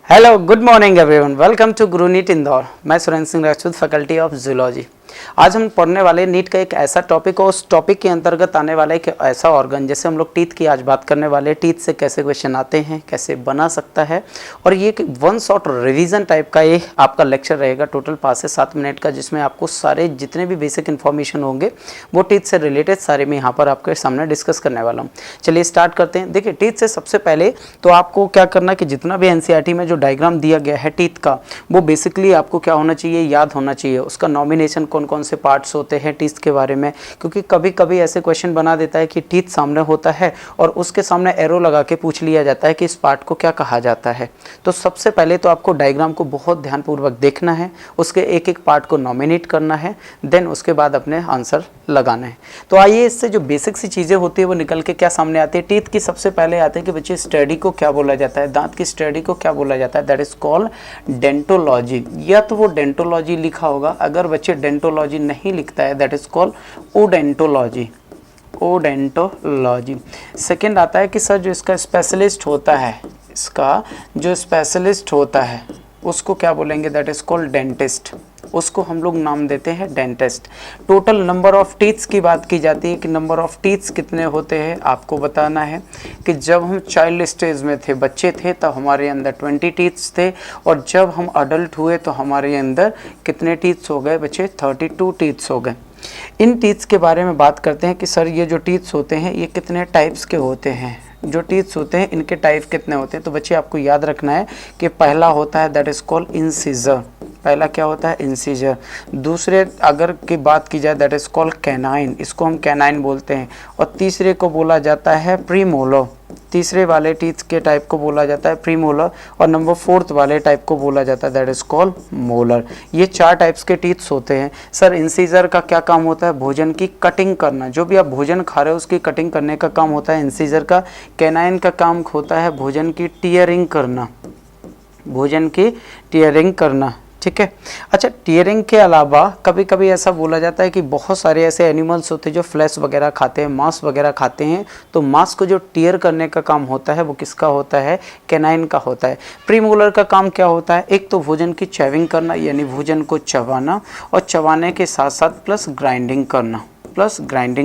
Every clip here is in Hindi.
Hello good morning everyone, welcome to Guru NEET Indore. मैं Surendra Singh Rajput, faculty of zoology. आज हम पढ़ने वाले नीट का एक ऐसा टॉपिक और उस टॉपिक के अंतर्गत आने वाला एक ऐसा ऑर्गन, जैसे हम लोग टीथ की आज बात करने वाले, टीथ से कैसे क्वेश्चन आते हैं, कैसे बना सकता है। और ये एक वन शॉट रिवीजन टाइप का ये आपका लेक्चर रहेगा। टोटल 5 से 7 मिनट का, जिसमें आपको सारे जितने भी बेसिक इन्फॉर्मेशन होंगे वो टीथ से रिलेटेड सारे मैं यहाँ पर आपके सामने डिस्कस करने वाला हूँ। चलिए स्टार्ट करते हैं। देखिए, टीथ से सबसे पहले तो आपको क्या करना है कि जितना भी एनसीईआरटी में जो डायग्राम दिया गया है टीथ का, वो बेसिकली आपको क्या होना चाहिए, याद होना चाहिए। उसका नॉमिनेशन कौन कौन से पार्ट्स होते हैं टीथ के बारे में, क्योंकि कभी कभी ऐसे क्वेश्चन बना देता है कि टीथ सामने होता है और उसके सामने एरो लगा के पूछ लिया जाता है कि इस पार्ट को क्या कहा जाता है। तो सबसे पहले तो आपको डायग्राम को बहुत ध्यानपूर्वक देखना है, उसके एक एक पार्ट को नॉमिनेट करना है, देन उसके बाद अपने आंसर लगाना है। तो आइए, इससे जो बेसिक सी चीज़ें होती है वो निकल के क्या सामने आती है। टीथ की सबसे पहले आते हैं कि बच्चे स्टडी को क्या बोला जाता है, दांत की स्टडी को क्या बोला जाता है, दैट इज कॉल्ड डेंटोलॉजी। या तो वो डेंटोलॉजी लिखा होगा, अगर बच्चे डेंटोलॉजी नहीं लिखता है दैट इज कॉल्ड ओडेंटोलॉजी। ओडेंटोलॉजी। सेकेंड आता है कि सर जो इसका स्पेशलिस्ट होता है, इसका जो स्पेशलिस्ट होता है उसको क्या बोलेंगे, दैट इज कॉल्ड डेंटिस्ट। उसको हम लोग नाम देते हैं dentist. Total number of teeths की बात की जाती है कि नंबर ऑफ टीथ्स कितने होते हैं, आपको बताना है कि जब हम चाइल्ड स्टेज में थे, बच्चे थे, तब हमारे अंदर 20 टीथ्स थे, और जब हम अडल्ट हुए तो हमारे अंदर कितने टीथ्स हो गए बच्चे, 32 टीथ्स हो गए। इन टीथ्स के बारे में बात करते हैं कि सर ये जो टीथ्स होते हैं ये कितने टाइप्स के होते हैं, जो टीथ्स होते हैं इनके टाइप कितने होते हैं। तो बच्चे आपको याद रखना है कि पहला होता है दैट इज कॉल्ड इंसीजर। पहला क्या होता है, इंसीजर। दूसरे अगर की बात की जाए दैट इज कॉल्ड कैनाइन, इसको हम कैनाइन बोलते हैं। और तीसरे को बोला जाता है प्रीमोलर। तीसरे वाले टीथ के टाइप को बोला जाता है प्रीमोलर, और नंबर 4th वाले टाइप को बोला जाता है दैट इज कॉल्ड मोलर। ये 4 टाइप्स के टीथ्स होते हैं। सर इंसीजर का क्या काम होता है, भोजन की कटिंग करना, जो भी आप भोजन खा रहे हो उसकी कटिंग करने का काम होता है इंसीजर का। कैनाइन का काम होता है भोजन की टीयरिंग करना, भोजन की टीयरिंग करना, ठीक है। अच्छा, टीयरिंग के अलावा कभी कभी ऐसा बोला जाता है कि बहुत सारे ऐसे एनिमल्स होते हैं जो फ्लैश वगैरह खाते हैं, मांस वगैरह खाते हैं, तो मांस को जो टीयर करने का काम होता है वो किसका होता है, कैनाइन का होता है। प्रीमोलर का काम क्या होता है, एक तो भोजन की चैविंग करना, यानी भोजन को चबाना, और चबाने के साथ साथ प्लस ग्राइंडिंग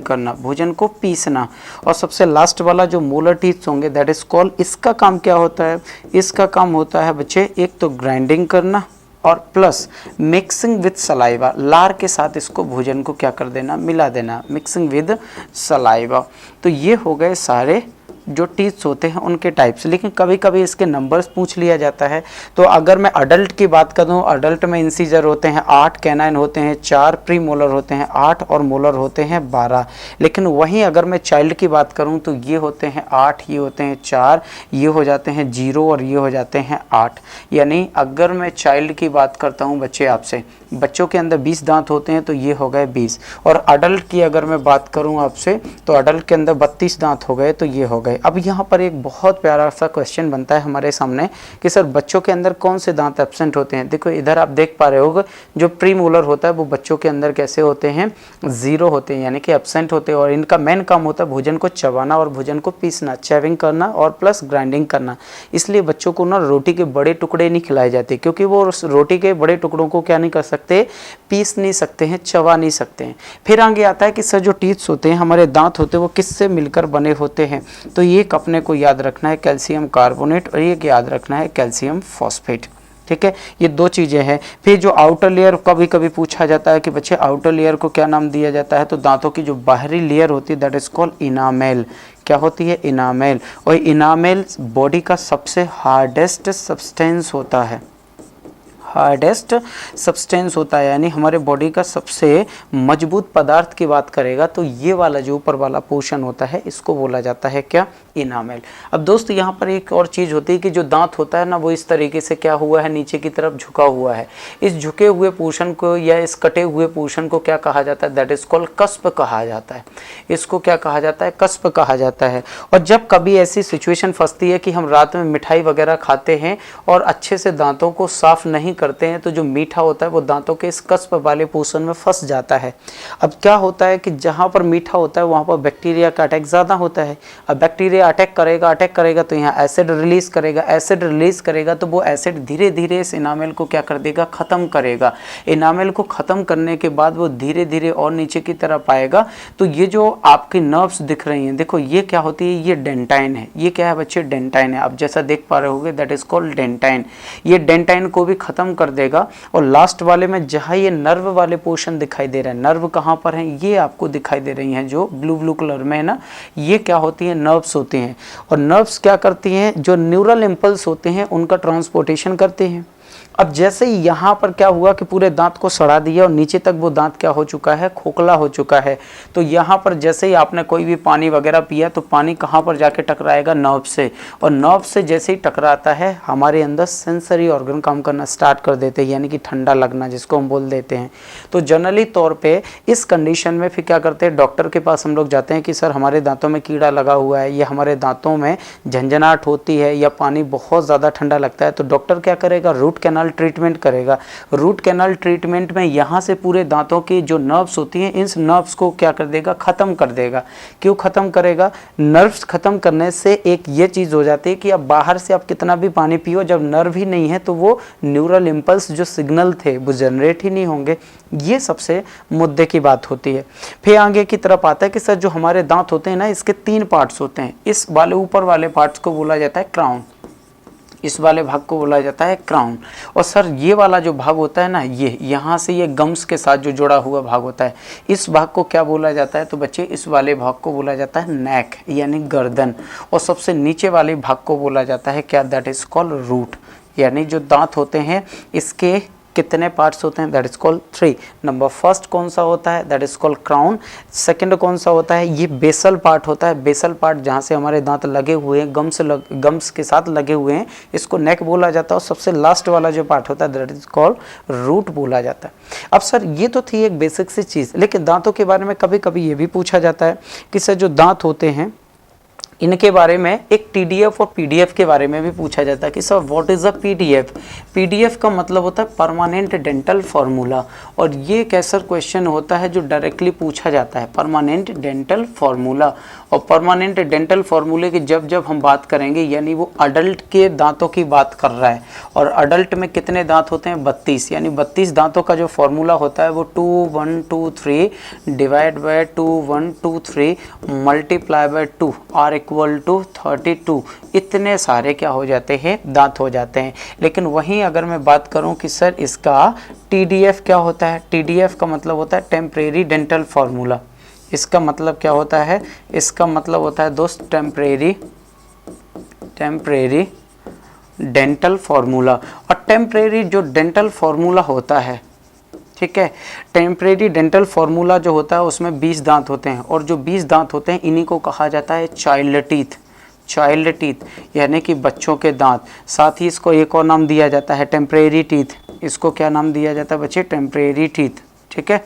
करना, भोजन को पीसना। और सबसे लास्ट वाला जो मोलर टीथ होंगे दैट इज कॉल्ड, इसका काम क्या होता है, इसका काम होता है बच्चे एक तो ग्राइंडिंग करना और प्लस मिक्सिंग विद सलाइवा, लार के साथ इसको भोजन को क्या कर देना, मिला देना, मिक्सिंग विद सलाइवा। तो ये हो गए सारे जो टीथ्स होते हैं उनके टाइप्स। लेकिन कभी कभी इसके नंबर्स पूछ लिया जाता है। तो अगर मैं अडल्ट की बात करूँ, अडल्ट में इंसीजर होते हैं 8, कैनाइन होते हैं 4, प्रीमोलर होते हैं 8 और मोलर होते हैं 12। लेकिन वहीं अगर मैं चाइल्ड की बात करूँ तो ये होते हैं 8, ये होते हैं 4, ये हो जाते हैं 0 और ये हो जाते हैं 8। यानी अगर मैं चाइल्ड की बात करता हूँ बच्चे आपसे, बच्चों के अंदर 20 दांत होते हैं तो ये हो गए 20। और अडल्ट की अगर मैं बात करूँ आपसे तो अडल्ट के अंदर 32 दांत हो गए तो ये हो गए। अब यहाँ पर एक बहुत प्यारा सा क्वेश्चन बनता है हमारे सामने कि सर बच्चों के अंदर कौन से दांत एब्सेंट होते हैं। देखो इधर आप देख पा रहे होगे, जो प्रीमोलर होता है वो बच्चों के अंदर कैसे होते हैं, 0 होते हैं, यानी कि एब्सेंट होते हैं। और इनका मेन काम होता है भोजन को चबाना और भोजन को पीसना, चैविंग करना और प्लस ग्राइंडिंग करना। इसलिए बच्चों को ना रोटी के बड़े टुकड़े नहीं खिलाए जाते, क्योंकि वो रोटी के बड़े टुकड़ों को क्या नहीं कर सकते, पीस नहीं सकते हैं, चबा नहीं सकते हैं। फिर आगे आता है कि सर जो टीथ्स होते हैं, हमारे दांत होते हैं, वो किससे मिलकर बने होते हैं। तो ये अपने को याद रखना है कैल्शियम कार्बोनेट, और ये याद रखना है कैल्शियम फॉस्फेट, ठीक है। ये 2 चीज़ें हैं। फिर जो आउटर लेयर कभी कभी पूछा जाता है कि बच्चे आउटर लेयर को क्या नाम दिया जाता है, तो दांतों की जो बाहरी लेयर होती है दैट इज कॉल्ड इनामेल। क्या होती है, इनामेल। और इनामेल बॉडी का सबसे हार्डेस्ट सब्सटेंस होता है, हार्डेस्ट सब्सटेंस होता है, यानी हमारे बॉडी का सबसे मजबूत पदार्थ की बात करेगा तो ये वाला जो ऊपर वाला पोर्शन होता है इसको बोला जाता है क्या, इनामेल। अब दोस्त यहाँ पर एक और चीज़ होती है कि जो दांत होता है ना वो इस तरीके से क्या हुआ है, नीचे की तरफ झुका हुआ है। इस झुके हुए पोर्शन को या इस कटे हुए पोर्शन को क्या कहा जाता है, दैट इज कॉल्ड कस्प कहा जाता है। इसको क्या कहा जाता है, कस्प कहा जाता है। और जब कभी ऐसी सिचुएशन फंसती है कि हम रात में मिठाई वगैरह खाते हैं और अच्छे से दांतों को साफ नहीं करते हैं, तो जो मीठा होता है वो दांतों के इस कस्प वाले पोर्शन में फंस जाता है। अब क्या होता है कि जहाँ पर मीठा होता है वहाँ पर बैक्टीरिया का अटैक ज़्यादा होता है। अब बैक्टीरिया अटैक करेगा तो यहाँ एसिड रिलीज करेगा तो वो एसिड धीरे धीरे इस इनामेल को क्या कर देगा, ख़त्म करेगा। इनामेल को ख़त्म करने के बाद वो धीरे धीरे और नीचे की तरफ आएगा। तो ये जो आपकी नर्व्स दिख रही हैं, देखो ये क्या होती है, ये डेंटाइन है। ये क्या है बच्चे, डेंटाइन है। आप जैसा देख पा रहे होगे दैट इज कॉल्ड डेंटाइन। ये डेंटाइन को भी ख़त्म कर देगा। और लास्ट वाले में जहाँ ये नर्व वाले पोर्शन दिखाई दे रहा है, नर्व कहाँ पर है, ये आपको दिखाई दे रही हैं जो ब्लू ब्लू कलर में है ना, ये क्या होती हैं, नर्व्स होती हैं। और नर्व्स क्या करती हैं, जो न्यूरल इम्पल्स होते हैं उनका ट्रांसपोर्टेशन करते हैं। अब जैसे ही यहाँ पर क्या हुआ कि पूरे दांत को सड़ा दिया और नीचे तक वो दांत क्या हो चुका है, खोखला हो चुका है। तो यहाँ पर जैसे ही आपने कोई भी पानी वगैरह पिया तो पानी कहाँ पर जाके टकराएगा, नर्व से। और नर्व से जैसे ही टकराता है हमारे अंदर सेंसरी ऑर्गन काम करना स्टार्ट कर देते हैं, यानी कि ठंडा लगना जिसको हम बोल देते हैं। तो जनरली तौर पर इस कंडीशन में फिर क्या करते हैं, डॉक्टर के पास हम लोग जाते हैं कि सर हमारे दाँतों में कीड़ा लगा हुआ है या हमारे दाँतों में झंझनाहट होती है या पानी बहुत ज़्यादा ठंडा लगता है। तो डॉक्टर क्या करेगा, रूट कैनाल ट्रीटमेंट करेगा। रूट कैनाल ट्रीटमेंट में यहाँ से पूरे दांतों की जो नर्व्स होती हैं, इन नर्व्स को क्या कर देगा, ख़त्म कर देगा। क्यों ख़त्म करेगा, नर्व्स ख़त्म करने से एक ये चीज़ हो जाती है कि अब बाहर से आप कितना भी पानी पियो, जब नर्व ही नहीं है तो वो न्यूरल इम्पल्स जो सिग्नल थे वो जनरेट ही नहीं होंगे। ये सबसे मुद्दे की बात होती है। फिर आगे की तरफ आता है कि सर जो हमारे दांत होते हैं ना, इसके 3 पार्ट्स होते हैं। इस वाले ऊपर वाले पार्ट्स को बोला जाता है क्राउन, इस वाले भाग को बोला जाता है क्राउन। और सर ये वाला जो भाग होता है ना, ये यहाँ से ये गम्स के साथ जो जुड़ा हुआ भाग होता है, इस भाग को क्या बोला जाता है, तो बच्चे इस वाले भाग को बोला जाता है नेक यानी गर्दन। और सबसे नीचे वाले भाग को बोला जाता है क्या, दैट इज कॉल्ड रूट। यानी जो दांत होते हैं इसके कितने पार्ट्स होते हैं, that is called 3। Number first कौन सा होता है, that is called crown. Second कौन सा होता है, ये बेसल पार्ट होता है। बेसल पार्ट जहाँ से हमारे दांत लगे हुए हैं, गम्स के साथ लगे हुए हैं, इसको नेक बोला जाता है। और सबसे लास्ट वाला जो पार्ट होता है दैट इज कॉल्ड रूट बोला जाता है। अब सर ये तो थी एक बेसिक सी चीज़, लेकिन दांतों के बारे में कभी कभी ये भी पूछा जाता है कि सर जो दांत होते हैं इनके बारे में एक टीडीएफ और पीडीएफ के बारे में भी पूछा जाता है कि sir what is a PDF. PDF का मतलब होता है परमानेंट डेंटल फार्मूला। और ये एक ऐसा क्वेश्चन होता है जो डायरेक्टली पूछा जाता है, परमानेंट डेंटल फार्मूला। और परमानेंट डेंटल फार्मूले की जब हम बात करेंगे, यानी वो अडल्ट के दांतों की बात कर रहा है। और अडल्ट में कितने दांत होते हैं, 32। यानी 32 दांतों का जो फार्मूला होता है वो 2 1 2 3 divide by 2 1 2 3 multiply by 2 are equal to 32। इतने सारे क्या हो जाते हैं, दांत हो जाते हैं। लेकिन वहीं अगर मैं बात करूं कि सर इसका टीडीएफ क्या होता है, टीडीएफ का मतलब होता है टेम्परेरी डेंटल फार्मूला। इसका मतलब क्या होता है, इसका मतलब होता है दोस्त टेम्परेरी डेंटल फार्मूला। और टेम्परेरी जो डेंटल फार्मूला होता है, ठीक है, टेम्परेरी डेंटल फार्मूला जो होता है उसमें 20 दांत होते हैं। और जो 20 दांत होते हैं इन्हीं को कहा जाता है चाइल्ड टीथ। चाइल्ड टीथ यानी कि बच्चों के दांत। साथ ही इसको एक और नाम दिया जाता है टेम्परेरी टीथ। इसको क्या नाम दिया जाता है बच्चे, टेम्परेरी टीथ। ठीक है,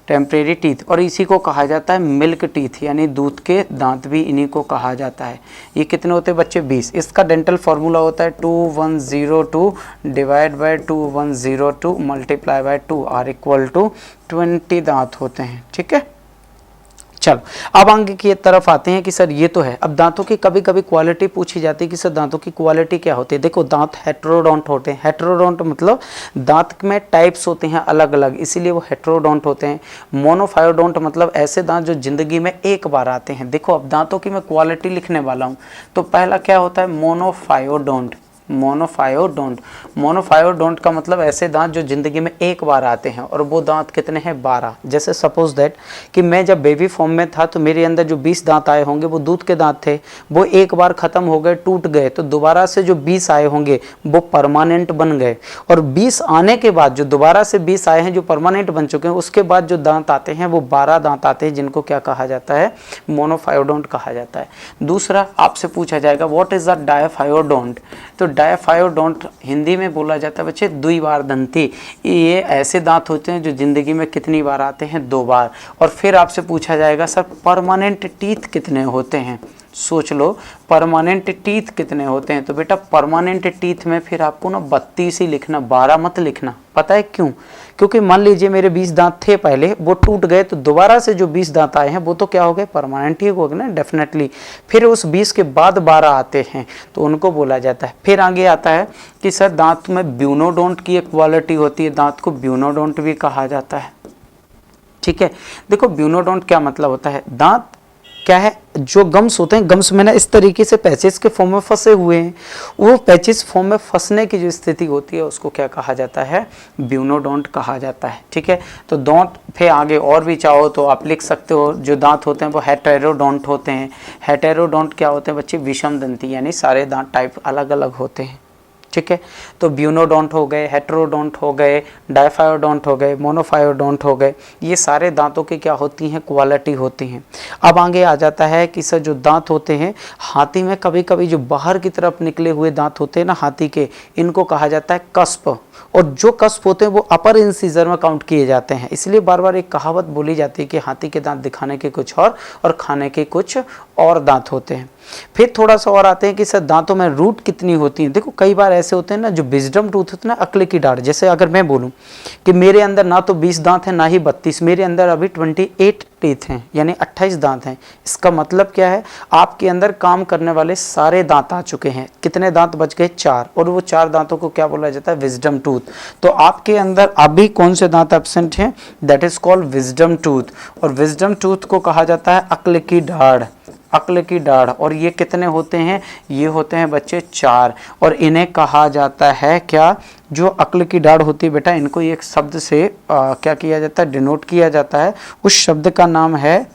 टेम्परेरी टीथ। और इसी को कहा जाता है मिल्क टीथ, यानी दूध के दांत भी इन्हीं को कहा जाता है। ये कितने होते हैं बच्चे, 20। इसका डेंटल फार्मूला होता है 2102 divide by 2102 multiply by 2 are equal to 20 दांत होते हैं। ठीक है, चलो अब आगे की तरफ आते हैं कि सर ये तो है। अब दांतों की कभी कभी क्वालिटी पूछी जाती है कि सर दांतों की क्वालिटी क्या होती है। देखो दांत हेट्रोडोंट होते हैं। हेट्रोडोंट मतलब दांत में टाइप्स होते हैं अलग अलग, इसीलिए वो हेट्रोडोंट होते हैं। मोनोफायोडोंट मतलब ऐसे दांत जो जिंदगी में एक बार आते हैं। देखो अब दांतों की मैं क्वालिटी लिखने वाला हूँ। तो पहला क्या होता है, मोनोफायोडोंट। मोनोफायोडोंट का मतलब ऐसे दांत जो जिंदगी में एक बार आते हैं। और वो दांत कितने हैं, 12। जैसे सपोज दैट कि मैं जब बेबी फॉर्म में था तो मेरे अंदर जो 20 दांत आए होंगे वो दूध के दांत थे, वो एक बार ख़त्म हो गए, टूट गए। तो दोबारा से जो 20 आए होंगे वो परमानेंट बन गए। और 20 आने के बाद जो दोबारा से 20 आए हैं जो परमानेंट बन चुके हैं, उसके बाद जो दांत आते हैं वो 12 दांत आते हैं, जिनको क्या कहा जाता है, मोनोफायोडोंट कहा जाता है। दूसरा आपसे पूछा जाएगा व्हाट इज़ अ डायफायोडोंट। तो डायफायोडोंट हिंदी में बोला जाता है बच्चे द्विबारदंती। ये ऐसे दांत होते हैं जो जिंदगी में कितनी बार आते हैं, 2 बार। और फिर आपसे पूछा जाएगा सर परमानेंट टीथ कितने होते हैं। सोच लो परमानेंट टीथ कितने होते हैं। तो बेटा परमानेंट टीथ में फिर आपको ना 32 ही लिखना, 12 मत लिखना। पता है क्यों? क्योंकि मान लीजिए मेरे 20 दांत थे पहले, वो टूट गए, तो दोबारा से जो 20 दांत आए हैं वो तो क्या हो गए, परमानेंट ही हो गए ना डेफिनेटली। फिर उस 20 के बाद 12 आते हैं तो उनको बोला जाता है। फिर आगे आता है कि सर दांत में ब्यूनोडोंट की एक क्वालिटी होती है, दांत को ब्यूनोडोंट भी कहा जाता है। ठीक है, देखो ब्यूनोडोंट क्या मतलब होता है, दांत क्या है, जो गम्स होते हैं, गम्स में ना इस तरीके से पैचेस के फॉर्म में फंसे हुए हैं, वो पैचेस फॉर्म में फंसने की जो स्थिति होती है उसको क्या कहा जाता है, ब्यूनोडोंट कहा जाता है। ठीक है, तो दांत फिर आगे और भी चाहो तो आप लिख सकते हो, जो दांत होते हैं वो हेटेरोडोंट होते हैं। हेटेरोडोंट क्या होते हैं बच्चे, विषम दंती, यानी सारे दांत टाइप अलग अलग होते हैं। ठीक है, तो ब्यूनोडोंट हो गए, हेटेरोडोंट हो गए, डायफायोडोंट हो गए, मोनोफायोडोंट हो गए, ये सारे दांतों की क्या होती हैं, क्वालिटी होती हैं। अब आगे आ जाता है कि सर जो दांत होते हैं हाथी में, कभी कभी जो बाहर की तरफ निकले हुए दांत होते हैं ना हाथी के, इनको कहा जाता है कस्प, और जो कस्प होते हैं वो अपर इंसीजर में काउंट किए जाते हैं। इसलिए बार बार एक कहावत बोली जाती है कि हाथी के दांत दिखाने के कुछ और खाने के कुछ और दांत होते हैं। फिर थोड़ा सा और आते हैं कि सर दांतों में रूट कितनी होती है। देखो कई बार ऐसे होते हैं ना जो विजडम टूथ होते हैं ना, अक्ल की डाढ़, जैसे अगर मैं बोलूं कि मेरे अंदर ना तो 20 दांत हैं ना ही 32, मेरे अंदर अभी 28 टीथ हैं, यानी 28 दांत हैं। इसका मतलब क्या है, आपके अंदर काम करने वाले सारे दांत आ चुके हैं। कितने दांत बच गए, 4, और वो 4 दांतों को क्या बोला जाता है, विजडम टूथ। तो आपके अंदर अभी कौन से दांत एब्सेंट हैं, that is called wisdom tooth, और विजडम टूथ को कहा जाता है अक्ल की डाढ़, अक्ल की डाढ़। और ये कितने होते हैं, ये होते हैं बच्चे 4, और इन्हें कहा जाता है क्या, जो अक्ल की डाढ़ होती है बेटा, इनको एक शब्द से क्या किया जाता है, डिनोट किया जाता है। उस शब्द का नाम है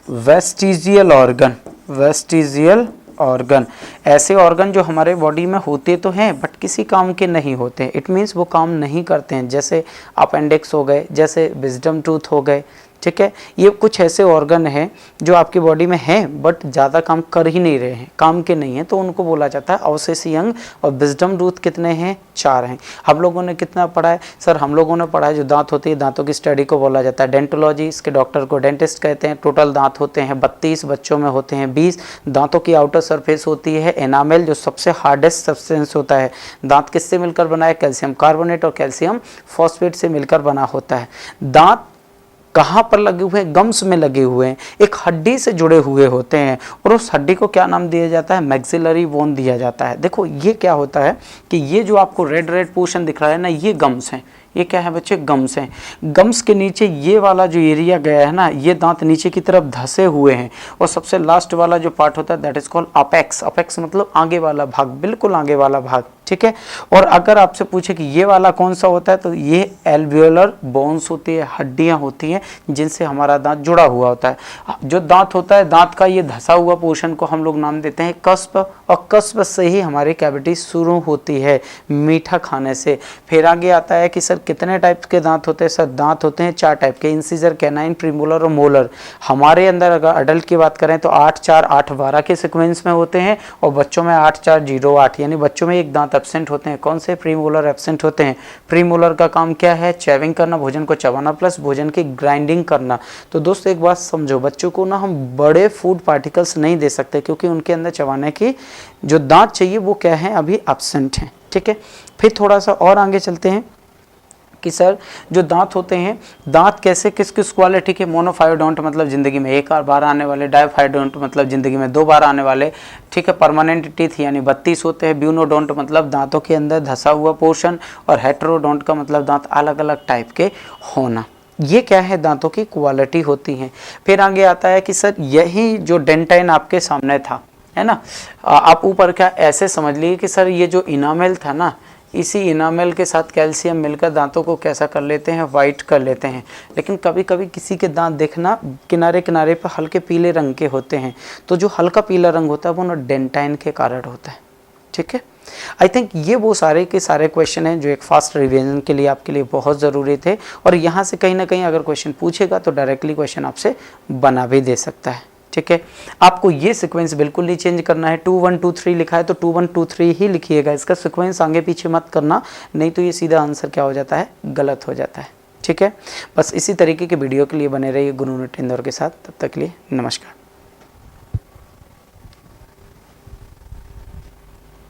वेस्टिजियल ऑर्गन, वेस्टिजियल ऑर्गन। ऐसे ऑर्गन जो हमारे बॉडी में होते तो हैं बट किसी काम के नहीं होते, इट मीन्स वो काम नहीं करते हैं, जैसे अपेंडिक्स हो गए, जैसे विजडम टूथ हो गए। ठीक है, ये कुछ ऐसे ऑर्गन हैं जो आपकी बॉडी में हैं बट ज़्यादा काम कर ही नहीं रहे हैं, काम के नहीं हैं, तो उनको बोला जाता है अवशेषी अंग। और विजडम टूथ कितने हैं, 4 हैं। हम लोगों ने कितना पढ़ा है सर, हम लोगों ने पढ़ा है जो दांत होती है, दांतों की स्टडी को बोला जाता है डेंटोलॉजी, इसके डॉक्टर को डेंटिस्ट कहते हैं। टोटल दांत होते हैं 32, बच्चों में होते हैं 20। दांतों की आउटर सरफेस होती है एनामेल, जो सबसे हार्डेस्ट सब्सटेंस होता है। दांत किससे मिलकर बना है, कैल्शियम कार्बोनेट और कैल्शियम फॉस्फेट से मिलकर बना होता है। दांत कहाँ पर लगे हुए हैं, गम्स में लगे हुए हैं, एक हड्डी से जुड़े हुए होते हैं, और उस हड्डी को क्या नाम दिया जाता है, मैक्सिलरी बोन दिया जाता है। देखो ये क्या होता है कि ये जो आपको रेड रेड पोर्शन दिख रहा है ना, ये गम्स हैं। ये क्या है बच्चे, गम्स हैं। गम्स के नीचे ये वाला जो एरिया गया है ना, ये दांत नीचे की तरफ धसे हुए हैं, और सबसे लास्ट वाला जो पार्ट होता है that is called apex. Apex मतलब आगे वाला भाग, बिल्कुल आगे वाला भाग। ठीक है, और अगर आपसे पूछे कि ये वाला कौन सा होता है, तो ये एल्वियोलर बोन्स होती है, हड्डियां होती हैं जिनसे हमारा दांत जुड़ा हुआ होता है। जो दांत होता है, दांत का ये धसा हुआ पोर्शन को हम लोग नाम देते हैं कस्प, और कस्प से ही हमारी कैविटी शुरू होती है मीठा खाने से। फिर आगे आता है कि सर कितने टाइप के दांत होते हैं, सर दांत होते हैं 4 टाइप के, इंसिजर, कैनाइन, प्रीमोलर और मोलर। हमारे अंदर अगर अडल्ट की बात करें तो 8, 4, 8, 12 के सीक्वेंस में होते हैं, और बच्चों में 8, 4, 0, 8, यानी बच्चों में एक दांत एब्सेंट होते हैं। कौन से, प्रीमोलर एब्सेंट होते हैं। प्रीमोलर का काम क्या है, चैविंग करना, भोजन को चबाना प्लस भोजन की ग्राइंडिंग करना। तो दोस्तों एक बात समझो, बच्चों को ना हम बड़े फूड पार्टिकल्स नहीं दे सकते, क्योंकि उनके अंदर चबाने की जो दांत चाहिए वो क्या है, अभी एब्सेंट हैं। ठीक है, फिर थोड़ा सा और आगे चलते हैं कि सर जो दांत होते हैं, दांत कैसे किस किस क्वालिटी के, मोनोफायोडोंट मतलब ज़िंदगी में एक बार आने वाले, डायफायोडोंट मतलब ज़िंदगी में 2 बार आने वाले। ठीक है, परमानेंट टीथ यानी 32 होते हैं। ब्यूनोडोंट मतलब दांतों के अंदर धसा हुआ पोर्शन, और हेटेरोडोंट का मतलब दांत अलग अलग टाइप के होना। ये क्या है, दांतों की क्वालिटी होती हैं। फिर आगे आता है कि सर यही जो डेंटाइन आपके सामने था, है ना, आप ऊपर क्या ऐसे समझ लीजिए कि सर ये जो इनामेल था ना, इसी इनामेल के साथ कैल्शियम मिलकर दांतों को कैसा कर लेते हैं, वाइट कर लेते हैं। लेकिन कभी कभी किसी के दांत देखना किनारे किनारे पर हल्के पीले रंग के होते हैं, तो जो हल्का पीला रंग होता है वो ना डेंटाइन के कारण होता है। ठीक है, आई थिंक ये वो सारे के सारे क्वेश्चन हैं जो एक फास्ट रिवीजन के लिए आपके लिए बहुत ज़रूरी थे, और यहाँ से कहीं ना कहीं अगर क्वेश्चन पूछेगा तो डायरेक्टली क्वेश्चन आपसे बना भी दे सकता है। ठीक है, आपको ये सीक्वेंस बिल्कुल नहीं चेंज करना है। 2 1 2 3 लिखा है तो 2 1 2 3 ही लिखिएगा, इसका सीक्वेंस आगे पीछे मत करना, नहीं तो ये सीधा आंसर क्या हो जाता है, गलत हो जाता है। ठीक है, बस इसी तरीके के वीडियो के लिए बने रहिए गुरुनेट इंदौर के साथ। तब तक के लिए नमस्कार।